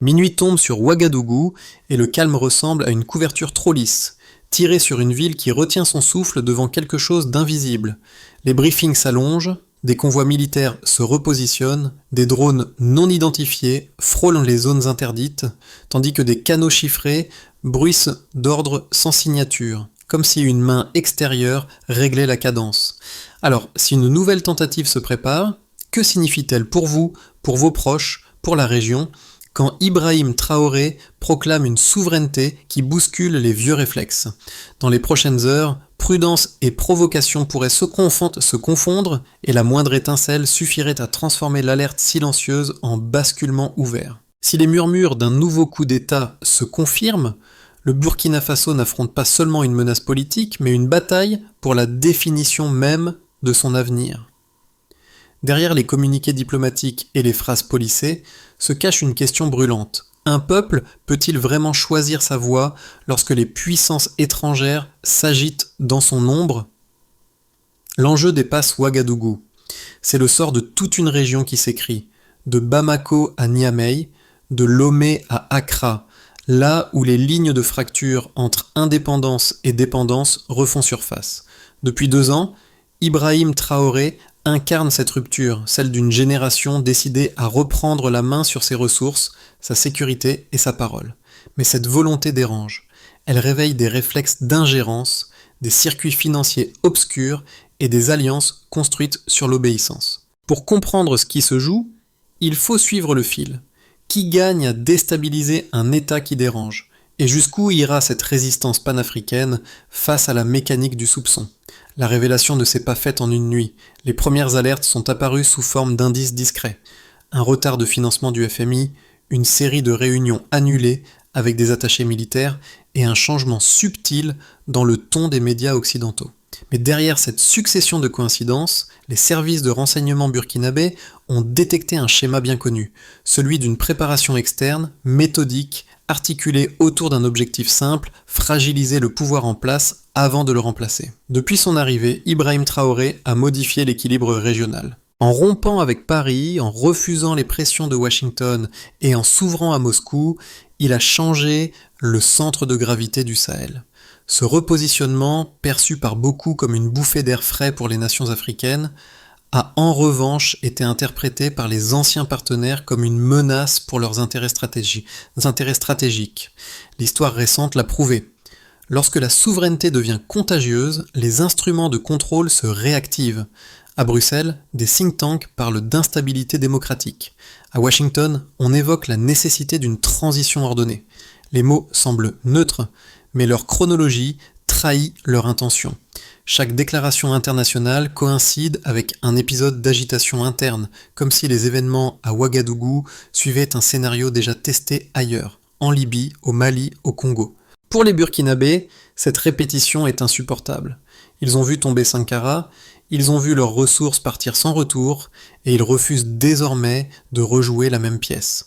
Minuit tombe sur Ouagadougou et le calme ressemble à une couverture trop lisse, tirée sur une ville qui retient son souffle devant quelque chose d'invisible. Les briefings s'allongent, des convois militaires se repositionnent, des drones non identifiés frôlent les zones interdites, tandis que des canaux chiffrés bruissent d'ordres sans signature, comme si une main extérieure réglait la cadence. Alors, si une nouvelle tentative se prépare, que signifie-t-elle pour vous, pour vos proches, pour la région, quand Ibrahim Traoré proclame une souveraineté qui bouscule les vieux réflexes? Dans les prochaines heures, prudence et provocation pourraient se confondre et la moindre étincelle suffirait à transformer l'alerte silencieuse en basculement ouvert. Si les murmures d'un nouveau coup d'État se confirment, le Burkina Faso n'affronte pas seulement une menace politique, mais une bataille pour la définition même de son avenir. Derrière les communiqués diplomatiques et les phrases policées se cache une question brûlante. Un peuple peut-il vraiment choisir sa voie lorsque les puissances étrangères s'agitent dans son ombre? L'enjeu dépasse Ouagadougou. C'est le sort de toute une région qui s'écrit, de Bamako à Niamey, de Lomé à Accra, là où les lignes de fracture entre indépendance et dépendance refont surface. Depuis 2 ans, Ibrahim Traoré incarne cette rupture, celle d'une génération décidée à reprendre la main sur ses ressources, sa sécurité et sa parole. Mais cette volonté dérange. Elle réveille des réflexes d'ingérence, des circuits financiers obscurs et des alliances construites sur l'obéissance. Pour comprendre ce qui se joue, il faut suivre le fil. Qui gagne à déstabiliser un État qui dérange? Et jusqu'où ira cette résistance panafricaine face à la mécanique du soupçon? La révélation ne s'est pas faite en une nuit. Les premières alertes sont apparues sous forme d'indices discrets. Un retard de financement du FMI, une série de réunions annulées avec des attachés militaires et un changement subtil dans le ton des médias occidentaux. Mais derrière cette succession de coïncidences, les services de renseignement burkinabés ont détecté un schéma bien connu, celui d'une préparation externe, méthodique, articulée autour d'un objectif simple, fragiliser le pouvoir en place avant de le remplacer. Depuis son arrivée, Ibrahim Traoré a modifié l'équilibre régional. En rompant avec Paris, en refusant les pressions de Washington et en s'ouvrant à Moscou, il a changé le centre de gravité du Sahel. Ce repositionnement, perçu par beaucoup comme une bouffée d'air frais pour les nations africaines, a en revanche été interprété par les anciens partenaires comme une menace pour leurs intérêts stratégiques. L'histoire récente l'a prouvé. Lorsque la souveraineté devient contagieuse, les instruments de contrôle se réactivent. À Bruxelles, des think tanks parlent d'instabilité démocratique. À Washington, on évoque la nécessité d'une transition ordonnée. Les mots semblent neutres, mais leur chronologie trahit leur intention. Chaque déclaration internationale coïncide avec un épisode d'agitation interne, comme si les événements à Ouagadougou suivaient un scénario déjà testé ailleurs, en Libye, au Mali, au Congo. Pour les Burkinabés, cette répétition est insupportable. Ils ont vu tomber Sankara, ils ont vu leurs ressources partir sans retour, et ils refusent désormais de rejouer la même pièce.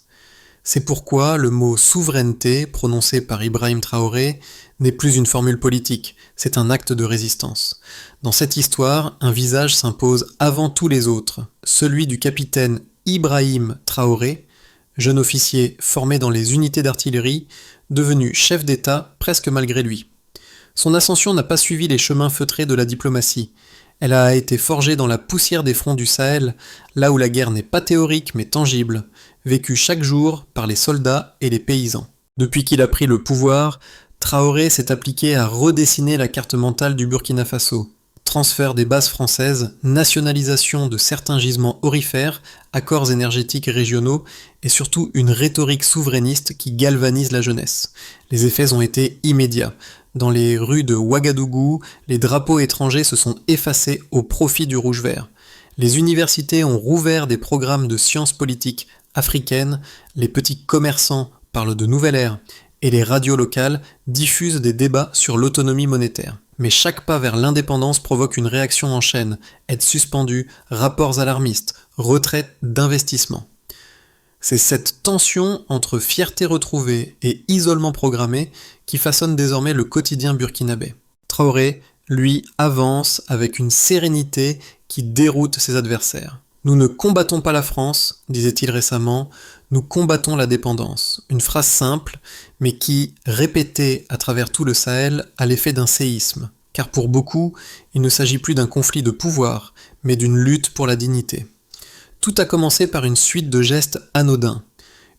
C'est pourquoi le mot souveraineté, prononcé par Ibrahim Traoré, n'est plus une formule politique, c'est un acte de résistance. Dans cette histoire, un visage s'impose avant tous les autres, celui du capitaine Ibrahim Traoré, jeune officier formé dans les unités d'artillerie, devenu chef d'État presque malgré lui. Son ascension n'a pas suivi les chemins feutrés de la diplomatie. Elle a été forgée dans la poussière des fronts du Sahel, là où la guerre n'est pas théorique mais tangible, vécue chaque jour par les soldats et les paysans. Depuis qu'il a pris le pouvoir, Traoré s'est appliqué à redessiner la carte mentale du Burkina Faso. Transfert des bases françaises, nationalisation de certains gisements aurifères, accords énergétiques régionaux et surtout une rhétorique souverainiste qui galvanise la jeunesse. Les effets ont été immédiats. Dans les rues de Ouagadougou, les drapeaux étrangers se sont effacés au profit du rouge-vert. Les universités ont rouvert des programmes de sciences politiques africaines, les petits commerçants parlent de nouvelle ère, et les radios locales diffusent des débats sur l'autonomie monétaire. Mais chaque pas vers l'indépendance provoque une réaction en chaîne, aide suspendue, rapports alarmistes, retraite d'investissement. C'est cette tension entre fierté retrouvée et isolement programmé qui façonne désormais le quotidien burkinabé. Traoré, lui, avance avec une sérénité qui déroute ses adversaires. « Nous ne combattons pas la France, disait-il récemment, Nous combattons la dépendance. Une phrase simple, mais qui, répétée à travers tout le Sahel, a l'effet d'un séisme. Car pour beaucoup, il ne s'agit plus d'un conflit de pouvoir, mais d'une lutte pour la dignité. Tout a commencé par une suite de gestes anodins.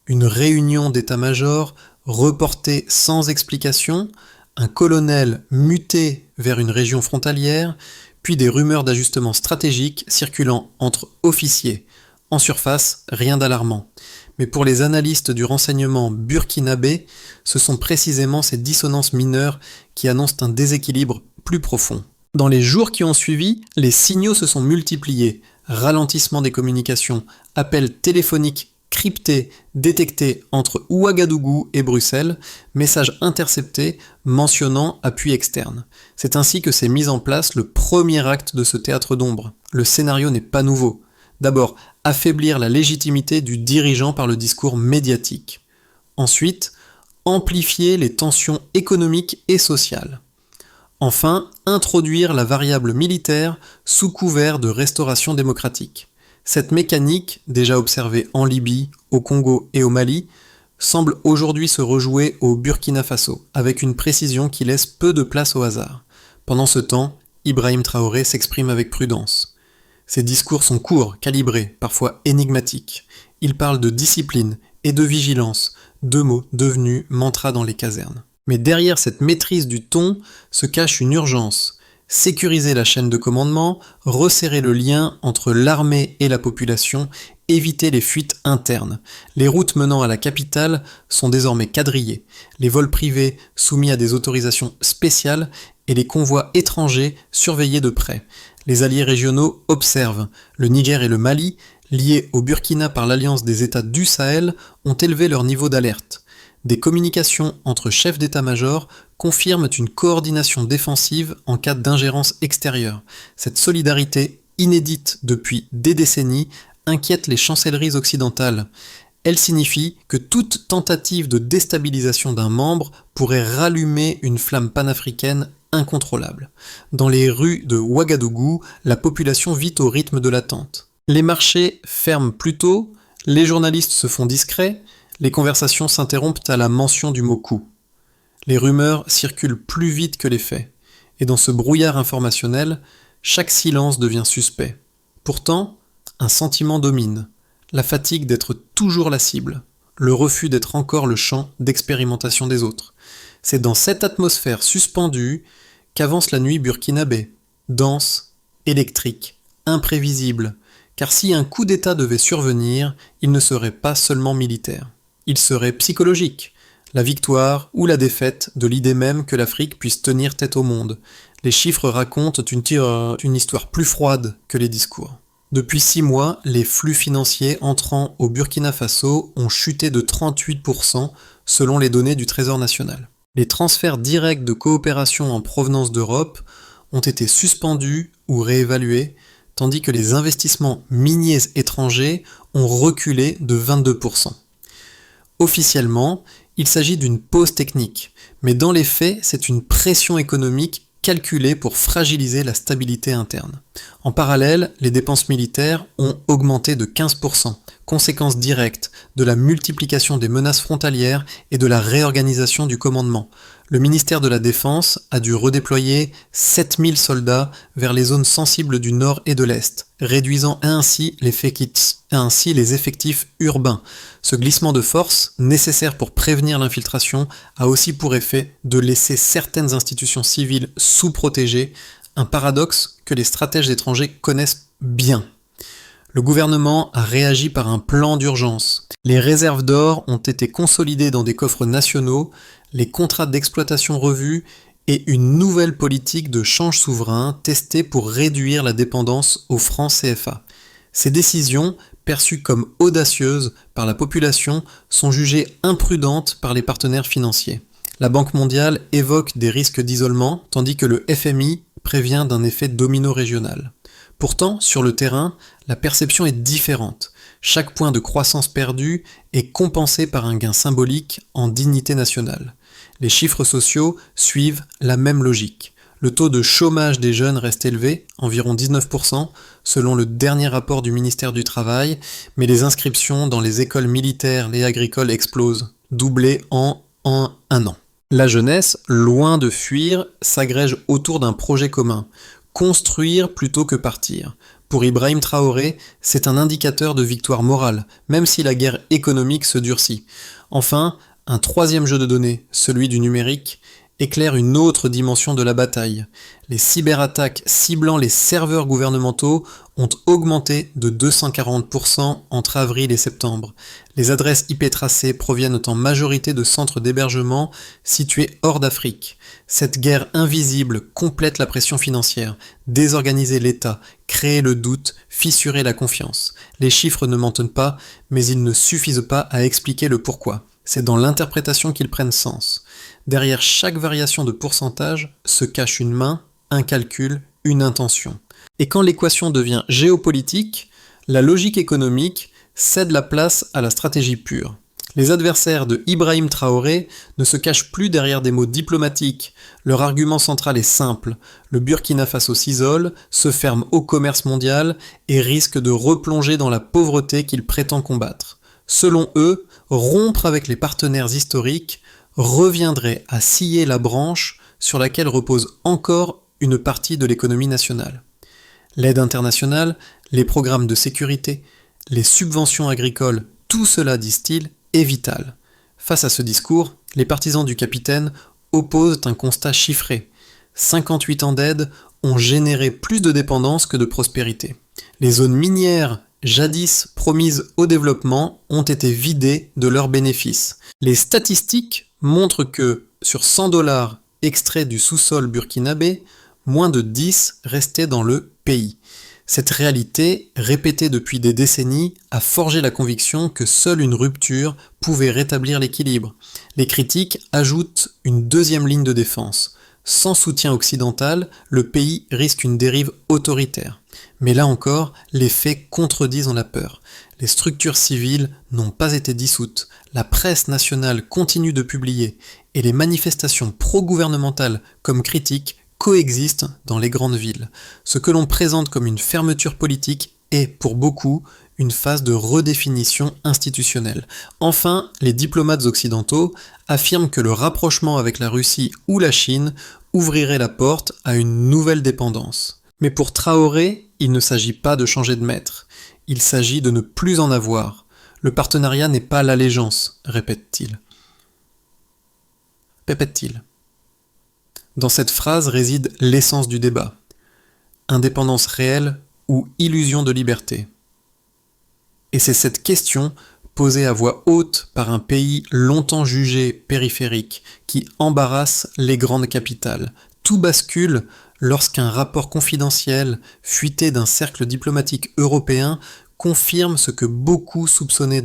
Une réunion d'état-major reportée sans explication, un colonel muté vers une région frontalière, puis des rumeurs d'ajustement stratégique circulant entre officiers. En surface, rien d'alarmant. Mais pour les analystes du renseignement burkinabé, ce sont précisément ces dissonances mineures qui annoncent un déséquilibre plus profond. Dans les jours qui ont suivi, les signaux se sont multipliés. Ralentissement des communications, appels téléphoniques cryptés détectés entre Ouagadougou et Bruxelles, messages interceptés mentionnant appui externe. C'est ainsi que s'est mis en place le premier acte de ce théâtre d'ombre. Le scénario n'est pas nouveau. D'abord, affaiblir la légitimité du dirigeant par le discours médiatique. Ensuite, amplifier les tensions économiques et sociales. Enfin, introduire la variable militaire sous couvert de restauration démocratique. Cette mécanique, déjà observée en Libye, au Congo et au Mali, semble aujourd'hui se rejouer au Burkina Faso, avec une précision qui laisse peu de place au hasard. Pendant ce temps, Ibrahim Traoré s'exprime avec prudence. Ses discours sont courts, calibrés, parfois énigmatiques. Il parle de discipline et de vigilance, deux mots devenus mantras dans les casernes. Mais derrière cette maîtrise du ton se cache une urgence. Sécuriser la chaîne de commandement, resserrer le lien entre l'armée et la population, éviter les fuites internes. Les routes menant à la capitale sont désormais quadrillées, les vols privés soumis à des autorisations spéciales et les convois étrangers surveillés de près. Les alliés régionaux observent. Le Niger et le Mali, liés au Burkina par l'alliance des États du Sahel, ont élevé leur niveau d'alerte. Des communications entre chefs d'état-major confirment une coordination défensive en cas d'ingérence extérieure. Cette solidarité, inédite depuis des décennies, inquiète les chancelleries occidentales. Elle signifie que toute tentative de déstabilisation d'un membre pourrait rallumer une flamme panafricaine incontrôlable. Dans les rues de Ouagadougou, la population vit au rythme de l'attente. Les marchés ferment plus tôt, les journalistes se font discrets, les conversations s'interrompent à la mention du mot coup. Les rumeurs circulent plus vite que les faits, et dans ce brouillard informationnel, chaque silence devient suspect. Pourtant, un sentiment domine, la fatigue d'être toujours la cible, le refus d'être encore le champ d'expérimentation des autres. C'est dans cette atmosphère suspendue qu'avance la nuit burkinabé, dense, électrique, imprévisible, car si un coup d'État devait survenir, il ne serait pas seulement militaire. Il serait psychologique, la victoire ou la défaite de l'idée même que l'Afrique puisse tenir tête au monde. Les chiffres racontent une histoire plus froide que les discours. Depuis 6 mois, les flux financiers entrant au Burkina Faso ont chuté de 38% selon les données du Trésor national. Les transferts directs de coopération en provenance d'Europe ont été suspendus ou réévalués, tandis que les investissements miniers étrangers ont reculé de 22%. Officiellement, il s'agit d'une pause technique, mais dans les faits, c'est une pression économique calculée pour fragiliser la stabilité interne. En parallèle, les dépenses militaires ont augmenté de 15%, conséquence directe de la multiplication des menaces frontalières et de la réorganisation du commandement. Le ministère de la Défense a dû redéployer 7000 soldats vers les zones sensibles du nord et de l'est, réduisant ainsi les effectifs urbains. Ce glissement de force, nécessaire pour prévenir l'infiltration, a aussi pour effet de laisser certaines institutions civiles sous-protégées, un paradoxe que les stratèges étrangers connaissent bien. Le gouvernement a réagi par un plan d'urgence. Les réserves d'or ont été consolidées dans des coffres nationaux, les contrats d'exploitation revus et une nouvelle politique de change souverain testée pour réduire la dépendance au franc CFA. Ces décisions, perçues comme audacieuses par la population, sont jugées imprudentes par les partenaires financiers. La Banque mondiale évoque des risques d'isolement, tandis que le FMI prévient d'un effet domino régional. Pourtant, sur le terrain, la perception est différente. Chaque point de croissance perdu est compensé par un gain symbolique en dignité nationale. Les chiffres sociaux suivent la même logique. Le taux de chômage des jeunes reste élevé, environ 19%, selon le dernier rapport du ministère du Travail, mais les inscriptions dans les écoles militaires et agricoles explosent, doublées en un an. La jeunesse, loin de fuir, s'agrège autour d'un projet commun, construire plutôt que partir. Pour Ibrahim Traoré, c'est un indicateur de victoire morale, même si la guerre économique se durcit. Enfin, un troisième jeu de données, celui du numérique, éclaire une autre dimension de la bataille. Les cyberattaques ciblant les serveurs gouvernementaux ont augmenté de 240% entre avril et septembre. Les adresses IP tracées proviennent en majorité de centres d'hébergement situés hors d'Afrique. Cette guerre invisible complète la pression financière, désorganiser l'État, créer le doute, fissurer la confiance. Les chiffres ne mentent pas, mais ils ne suffisent pas à expliquer le pourquoi. C'est dans l'interprétation qu'ils prennent sens. Derrière chaque variation de pourcentage se cache une main, un calcul, une intention. Et quand l'équation devient géopolitique, la logique économique cède la place à la stratégie pure. Les adversaires de Ibrahim Traoré ne se cachent plus derrière des mots diplomatiques. Leur argument central est simple. Le Burkina Faso s'isole, se ferme au commerce mondial et risque de replonger dans la pauvreté qu'il prétend combattre. Selon eux, rompre avec les partenaires historiques reviendrait à scier la branche sur laquelle repose encore une partie de l'économie nationale. L'aide internationale, les programmes de sécurité, les subventions agricoles, tout cela, disent-ils, est vital. Face à ce discours, les partisans du capitaine opposent un constat chiffré. 58 ans d'aide ont généré plus de dépendance que de prospérité. Les zones minières, jadis promises au développement, ont été vidées de leurs bénéfices. Les statistiques montrent que, sur 100 $ extraits du sous-sol burkinabé, moins de 10 restaient dans le pays. Cette réalité, répétée depuis des décennies, a forgé la conviction que seule une rupture pouvait rétablir l'équilibre. Les critiques ajoutent une deuxième ligne de défense. Sans soutien occidental, le pays risque une dérive autoritaire. Mais là encore, les faits contredisent la peur. Les structures civiles n'ont pas été dissoutes, la presse nationale continue de publier, et les manifestations pro-gouvernementales comme critiques coexistent dans les grandes villes. Ce que l'on présente comme une fermeture politique est, pour beaucoup, une phase de redéfinition institutionnelle. Enfin, les diplomates occidentaux affirment que le rapprochement avec la Russie ou la Chine ouvrirait la porte à une nouvelle dépendance. Mais pour Traoré, il ne s'agit pas de changer de maître. Il s'agit de ne plus en avoir. Le partenariat n'est pas l'allégeance, répète-t-il. Dans cette phrase réside l'essence du débat. Indépendance réelle ou illusion de liberté? Et c'est cette question, posée à voix haute par un pays longtemps jugé périphérique, qui embarrasse les grandes capitales. Tout bascule lorsqu'un rapport confidentiel, fuité d'un cercle diplomatique européen, confirme ce que beaucoup soupçonnaient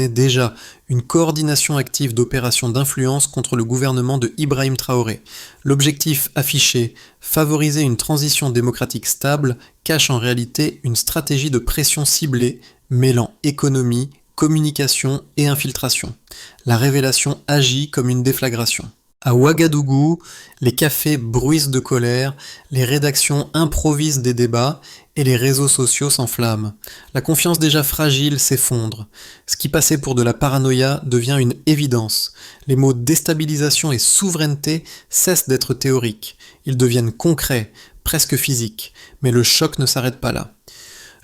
déjà, une coordination active d'opérations d'influence contre le gouvernement de Ibrahim Traoré. L'objectif affiché, favoriser une transition démocratique stable, cache en réalité une stratégie de pression ciblée, mêlant économie, communication et infiltration. La révélation agit comme une déflagration. À Ouagadougou, les cafés bruissent de colère, les rédactions improvisent des débats et les réseaux sociaux s'enflamment. La confiance déjà fragile s'effondre. Ce qui passait pour de la paranoïa devient une évidence. Les mots déstabilisation et souveraineté cessent d'être théoriques. Ils deviennent concrets, presque physiques. Mais le choc ne s'arrête pas là.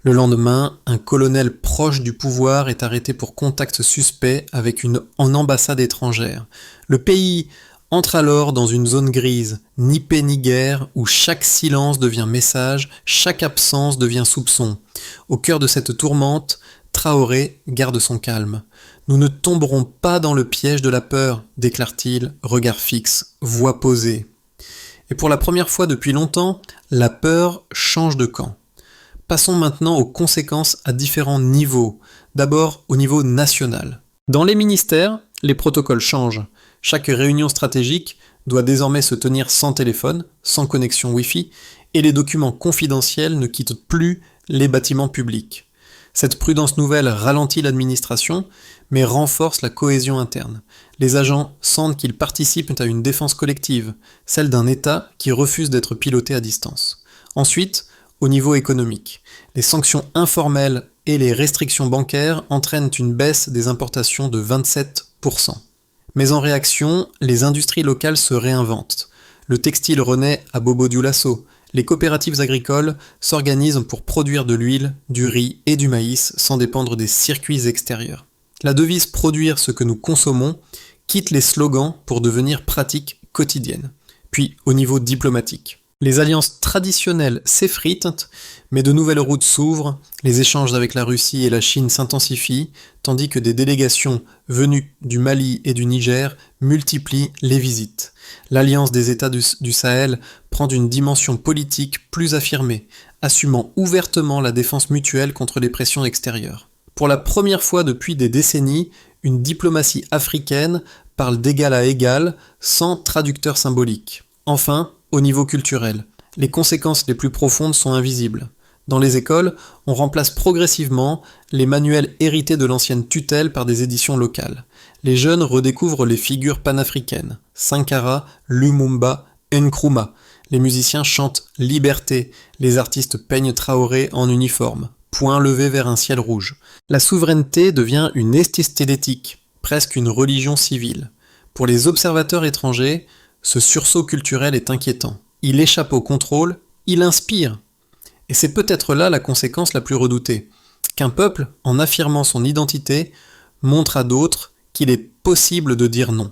Le lendemain, un colonel proche du pouvoir est arrêté pour contact suspect avec une ambassade étrangère. Le pays entre alors dans une zone grise, ni paix ni guerre, où chaque silence devient message, chaque absence devient soupçon. Au cœur de cette tourmente, Traoré garde son calme. « Nous ne tomberons pas dans le piège de la peur », déclare-t-il, regard fixe, voix posée. Et pour la première fois depuis longtemps, la peur change de camp. Passons maintenant aux conséquences à différents niveaux. D'abord au niveau national. Dans les ministères, les protocoles changent. Chaque réunion stratégique doit désormais se tenir sans téléphone, sans connexion Wi-Fi, et les documents confidentiels ne quittent plus les bâtiments publics. Cette prudence nouvelle ralentit l'administration, mais renforce la cohésion interne. Les agents sentent qu'ils participent à une défense collective, celle d'un État qui refuse d'être piloté à distance. Ensuite, au niveau économique, les sanctions informelles et les restrictions bancaires entraînent une baisse des importations de 27%. Mais en réaction, les industries locales se réinventent. Le textile renaît à Bobo-Dioulasso. Les coopératives agricoles s'organisent pour produire de l'huile, du riz et du maïs sans dépendre des circuits extérieurs. La devise produire ce que nous consommons quitte les slogans pour devenir pratique quotidienne. Puis au niveau diplomatique. Les alliances traditionnelles s'effritent, mais de nouvelles routes s'ouvrent, les échanges avec la Russie et la Chine s'intensifient, tandis que des délégations venues du Mali et du Niger multiplient les visites. L'alliance des États du Sahel prend une dimension politique plus affirmée, assumant ouvertement la défense mutuelle contre les pressions extérieures. Pour la première fois depuis des décennies, une diplomatie africaine parle d'égal à égal, sans traducteur symbolique. Enfin, au niveau culturel, les conséquences les plus profondes sont invisibles. Dans les écoles, on remplace progressivement les manuels hérités de l'ancienne tutelle par des éditions locales. Les jeunes redécouvrent les figures panafricaines, Sankara, Lumumba, Nkrumah. Les musiciens chantent Liberté, les artistes peignent Traoré en uniforme, poing levé vers un ciel rouge. La souveraineté devient une esthétique, presque une religion civile. Pour les observateurs étrangers, ce sursaut culturel est inquiétant. Il échappe au contrôle, il inspire. Et c'est peut-être là la conséquence la plus redoutée, qu'un peuple, en affirmant son identité, montre à d'autres qu'il est possible de dire non.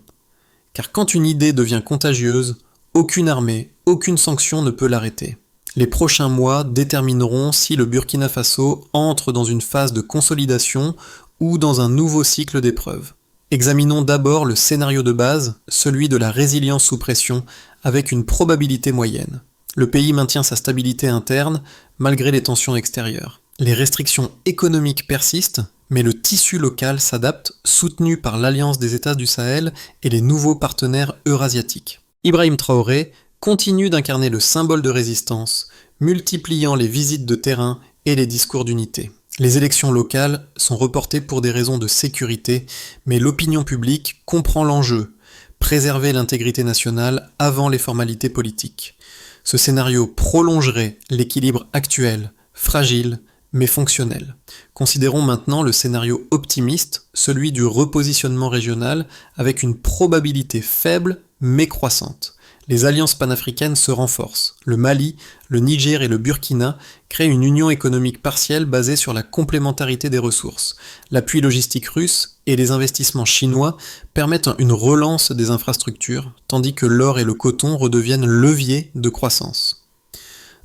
Car quand une idée devient contagieuse, aucune armée, aucune sanction ne peut l'arrêter. Les prochains mois détermineront si le Burkina Faso entre dans une phase de consolidation ou dans un nouveau cycle d'épreuves. Examinons d'abord le scénario de base, celui de la résilience sous pression, avec une probabilité moyenne. Le pays maintient sa stabilité interne, malgré les tensions extérieures. Les restrictions économiques persistent, mais le tissu local s'adapte, soutenu par l'Alliance des États du Sahel et les nouveaux partenaires eurasiatiques. Ibrahim Traoré continue d'incarner le symbole de résistance, multipliant les visites de terrain et les discours d'unité. Les élections locales sont reportées pour des raisons de sécurité, mais l'opinion publique comprend l'enjeu, préserver l'intégrité nationale avant les formalités politiques. Ce scénario prolongerait l'équilibre actuel, fragile, mais fonctionnel. Considérons maintenant le scénario optimiste, celui du repositionnement régional, avec une probabilité faible mais croissante. Les alliances panafricaines se renforcent. Le Mali, le Niger et le Burkina créent une union économique partielle basée sur la complémentarité des ressources. L'appui logistique russe et les investissements chinois permettent une relance des infrastructures, tandis que l'or et le coton redeviennent leviers de croissance.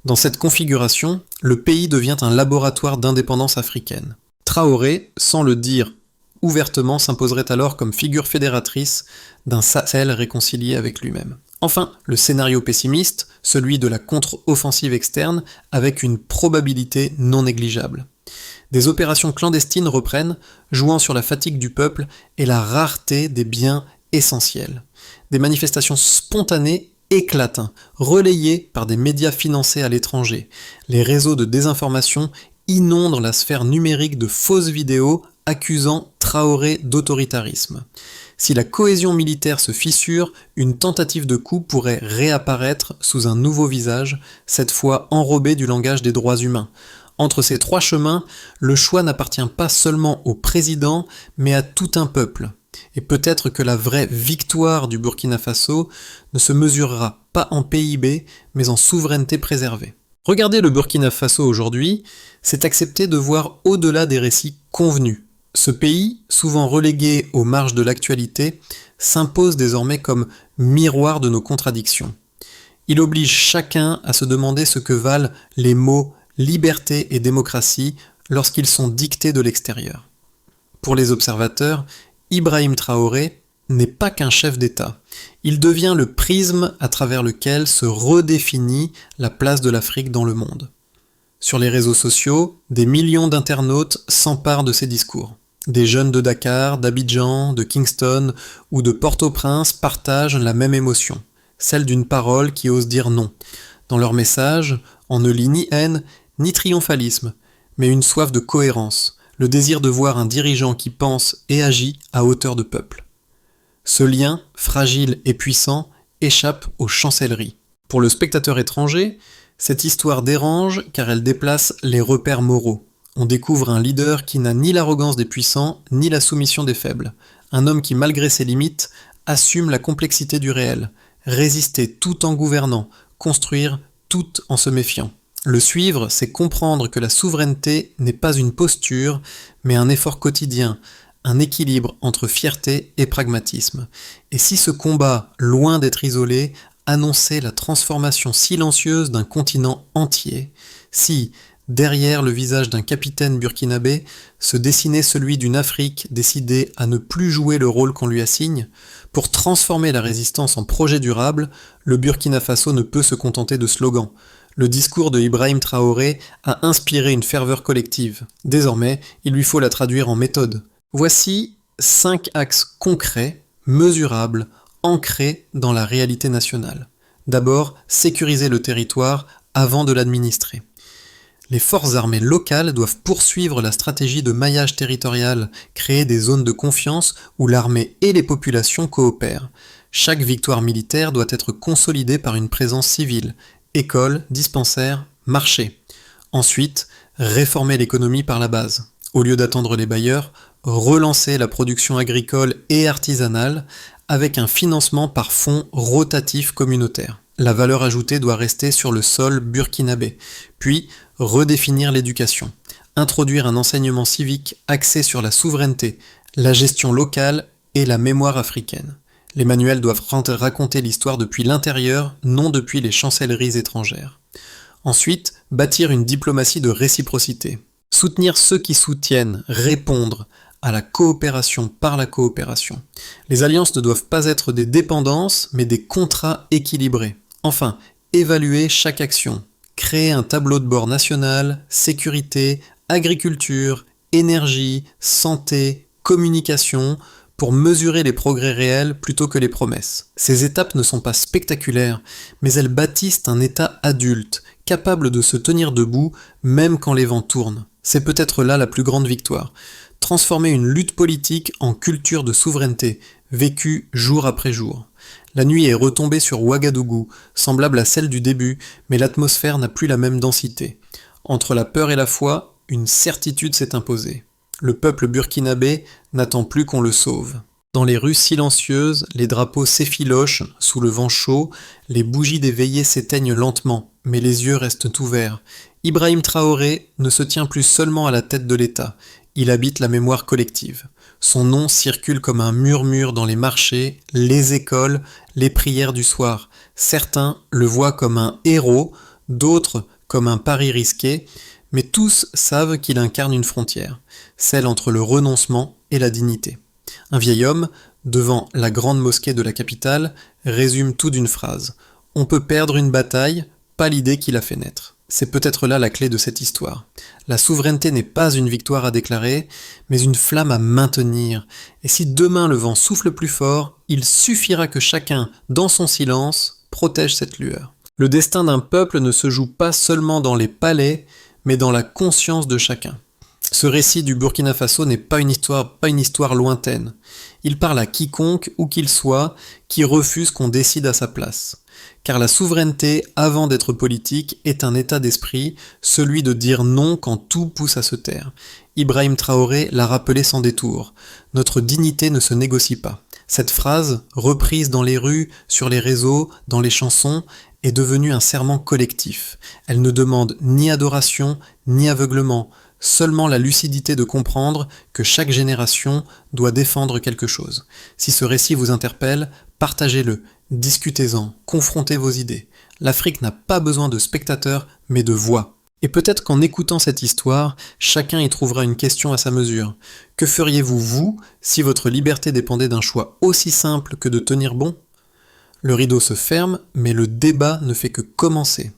Dans cette configuration, le pays devient un laboratoire d'indépendance africaine. Traoré, sans le dire ouvertement, s'imposerait alors comme figure fédératrice d'un Sahel réconcilié avec lui-même. Enfin, le scénario pessimiste, celui de la contre-offensive externe, avec une probabilité non négligeable. Des opérations clandestines reprennent, jouant sur la fatigue du peuple et la rareté des biens essentiels. Des manifestations spontanées éclatent, relayées par des médias financés à l'étranger. Les réseaux de désinformation inondent la sphère numérique de fausses vidéos accusant Traoré d'autoritarisme. Si la cohésion militaire se fissure, une tentative de coup pourrait réapparaître sous un nouveau visage, cette fois enrobé du langage des droits humains. Entre ces trois chemins, le choix n'appartient pas seulement au président, mais à tout un peuple. Et peut-être que la vraie victoire du Burkina Faso ne se mesurera pas en PIB, mais en souveraineté préservée. Regarder le Burkina Faso aujourd'hui, c'est accepter de voir au-delà des récits convenus. Ce pays, souvent relégué aux marges de l'actualité, s'impose désormais comme miroir de nos contradictions. Il oblige chacun à se demander ce que valent les mots liberté et démocratie lorsqu'ils sont dictés de l'extérieur. Pour les observateurs, Ibrahim Traoré n'est pas qu'un chef d'État. Il devient le prisme à travers lequel se redéfinit la place de l'Afrique dans le monde. Sur les réseaux sociaux, des millions d'internautes s'emparent de ses discours. Des jeunes de Dakar, d'Abidjan, de Kingston ou de Port-au-Prince partagent la même émotion, celle d'une parole qui ose dire non. Dans leur message, on ne lit ni haine, ni triomphalisme, mais une soif de cohérence, le désir de voir un dirigeant qui pense et agit à hauteur de peuple. Ce lien, fragile et puissant, échappe aux chancelleries. Pour le spectateur étranger, cette histoire dérange car elle déplace les repères moraux. On découvre un leader qui n'a ni l'arrogance des puissants, ni la soumission des faibles. Un homme qui, malgré ses limites, assume la complexité du réel. Résister tout en gouvernant, construire tout en se méfiant. Le suivre, c'est comprendre que la souveraineté n'est pas une posture, mais un effort quotidien, un équilibre entre fierté et pragmatisme. Et si ce combat, loin d'être isolé, annonçait la transformation silencieuse d'un continent entier, si, derrière le visage d'un capitaine burkinabé, se dessinait celui d'une Afrique décidée à ne plus jouer le rôle qu'on lui assigne, pour transformer la résistance en projet durable, le Burkina Faso ne peut se contenter de slogans. Le discours de Ibrahim Traoré a inspiré une ferveur collective. Désormais, il lui faut la traduire en méthode. Voici 5 axes concrets, mesurables, ancrés dans la réalité nationale. D'abord, sécuriser le territoire avant de l'administrer. Les forces armées locales doivent poursuivre la stratégie de maillage territorial, créer des zones de confiance où l'armée et les populations coopèrent. Chaque victoire militaire doit être consolidée par une présence civile, écoles, dispensaires, marchés. Ensuite, réformer l'économie par la base. Au lieu d'attendre les bailleurs, relancer la production agricole et artisanale avec un financement par fonds rotatifs communautaires. La valeur ajoutée doit rester sur le sol burkinabé, puis redéfinir l'éducation, introduire un enseignement civique axé sur la souveraineté, la gestion locale et la mémoire africaine. Les manuels doivent raconter l'histoire depuis l'intérieur, non depuis les chancelleries étrangères. Ensuite, bâtir une diplomatie de réciprocité. Soutenir ceux qui soutiennent, répondre à la coopération par la coopération. Les alliances ne doivent pas être des dépendances, mais des contrats équilibrés. Enfin, évaluer chaque action. Créer un tableau de bord national, sécurité, agriculture, énergie, santé, communication, pour mesurer les progrès réels plutôt que les promesses. Ces étapes ne sont pas spectaculaires, mais elles bâtissent un État adulte, capable de se tenir debout même quand les vents tournent. C'est peut-être là la plus grande victoire. Transformer une lutte politique en culture de souveraineté, vécue jour après jour. La nuit est retombée sur Ouagadougou, semblable à celle du début, mais l'atmosphère n'a plus la même densité. Entre la peur et la foi, une certitude s'est imposée. Le peuple burkinabé n'attend plus qu'on le sauve. Dans les rues silencieuses, les drapeaux s'effilochent sous le vent chaud, les bougies des veillées s'éteignent lentement, mais les yeux restent ouverts. Ibrahim Traoré ne se tient plus seulement à la tête de l'État, il habite la mémoire collective. Son nom circule comme un murmure dans les marchés, les écoles, les prières du soir. Certains le voient comme un héros, d'autres comme un pari risqué, mais tous savent qu'il incarne une frontière, celle entre le renoncement et la dignité. Un vieil homme, devant la grande mosquée de la capitale, résume tout d'une phrase. On peut perdre une bataille, pas l'idée qui l'a fait naître. C'est peut-être là la clé de cette histoire. La souveraineté n'est pas une victoire à déclarer, mais une flamme à maintenir. Et si demain le vent souffle plus fort, il suffira que chacun, dans son silence, protège cette lueur. Le destin d'un peuple ne se joue pas seulement dans les palais, mais dans la conscience de chacun. Ce récit du Burkina Faso n'est pas une histoire lointaine. Il parle à quiconque, où qu'il soit, qui refuse qu'on décide à sa place. Car la souveraineté, avant d'être politique, est un état d'esprit, celui de dire non quand tout pousse à se taire. Ibrahim Traoré l'a rappelé sans détour. Notre dignité ne se négocie pas. Cette phrase, reprise dans les rues, sur les réseaux, dans les chansons, est devenue un serment collectif. Elle ne demande ni adoration, ni aveuglement, seulement la lucidité de comprendre que chaque génération doit défendre quelque chose. Si ce récit vous interpelle, partagez-le, discutez-en, confrontez vos idées. L'Afrique n'a pas besoin de spectateurs, mais de voix. Et peut-être qu'en écoutant cette histoire, chacun y trouvera une question à sa mesure. Que feriez-vous, vous, si votre liberté dépendait d'un choix aussi simple que de tenir bon ? Le rideau se ferme, mais le débat ne fait que commencer.